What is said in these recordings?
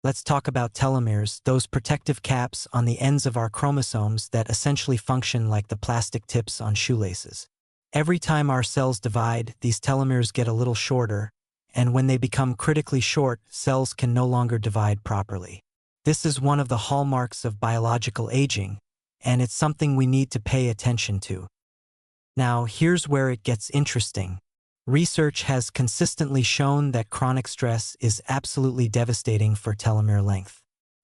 Let's talk about telomeres, those protective caps on the ends of our chromosomes that essentially function like the plastic tips on shoelaces. Every time our cells divide, these telomeres get a little shorter, and when they become critically short, cells can no longer divide properly. This is one of the hallmarks of biological aging, and it's something we need to pay attention to. Now, here's where it gets interesting. Research has consistently shown that chronic stress is absolutely devastating for telomere length.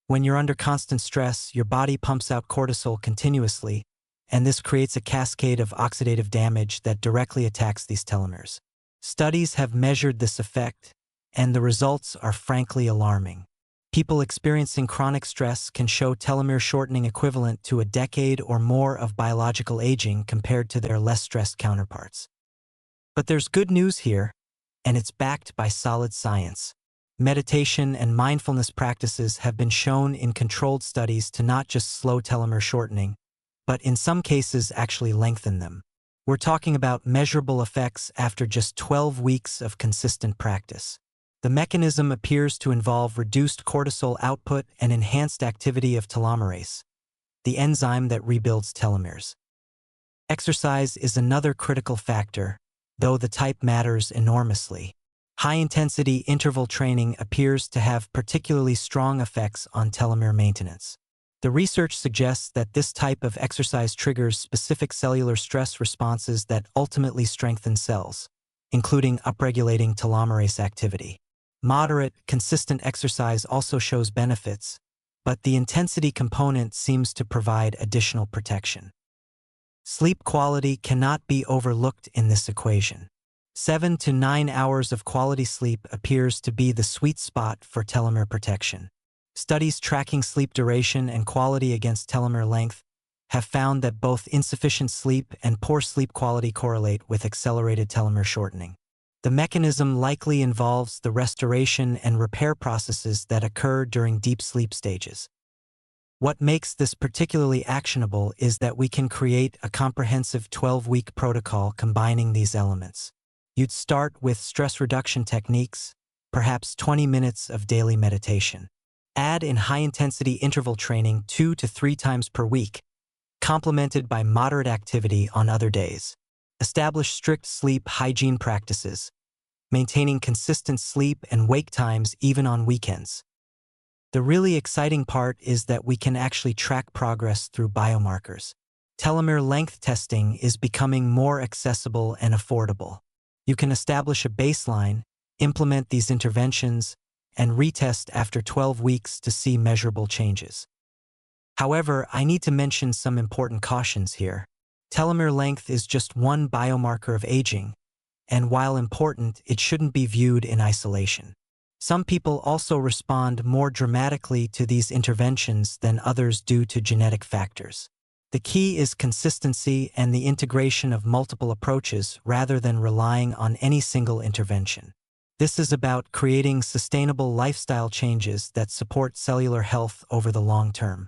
When you're under constant stress, your body pumps out cortisol continuously, and this creates a cascade of oxidative damage that directly attacks these telomeres. Studies have measured this effect, and the results are frankly alarming. People experiencing chronic stress can show telomere shortening equivalent to a decade or more of biological aging compared to their less stressed counterparts. But there's good news here, and it's backed by solid science. Meditation and mindfulness practices have been shown in controlled studies to not just slow telomere shortening, but in some cases actually lengthen them. We're talking about measurable effects after just 12 weeks of consistent practice. The mechanism appears to involve reduced cortisol output and enhanced activity of telomerase, the enzyme that rebuilds telomeres. Exercise is another critical factor, though the type matters enormously. High-intensity interval training appears to have particularly strong effects on telomere maintenance. The research suggests that this type of exercise triggers specific cellular stress responses that ultimately strengthen cells, including upregulating telomerase activity. Moderate, consistent exercise also shows benefits, but the intensity component seems to provide additional protection. Sleep quality cannot be overlooked in this equation. 7 to 9 hours of quality sleep appears to be the sweet spot for telomere protection. Studies tracking sleep duration and quality against telomere length have found that both insufficient sleep and poor sleep quality correlate with accelerated telomere shortening. The mechanism likely involves the restoration and repair processes that occur during deep sleep stages. What makes this particularly actionable is that we can create a comprehensive 12-week protocol combining these elements. You'd start with stress reduction techniques, perhaps 20 minutes of daily meditation. Add in high-intensity interval training 2 to 3 times per week, complemented by moderate activity on other days. Establish strict sleep hygiene practices, maintaining consistent sleep and wake times even on weekends. The really exciting part is that we can actually track progress through biomarkers. Telomere length testing is becoming more accessible and affordable. You can establish a baseline, implement these interventions, and retest after 12 weeks to see measurable changes. However, I need to mention some important cautions here. Telomere length is just one biomarker of aging, and while important, it shouldn't be viewed in isolation. Some people also respond more dramatically to these interventions than others due to genetic factors. The key is consistency and the integration of multiple approaches rather than relying on any single intervention. This is about creating sustainable lifestyle changes that support cellular health over the long term.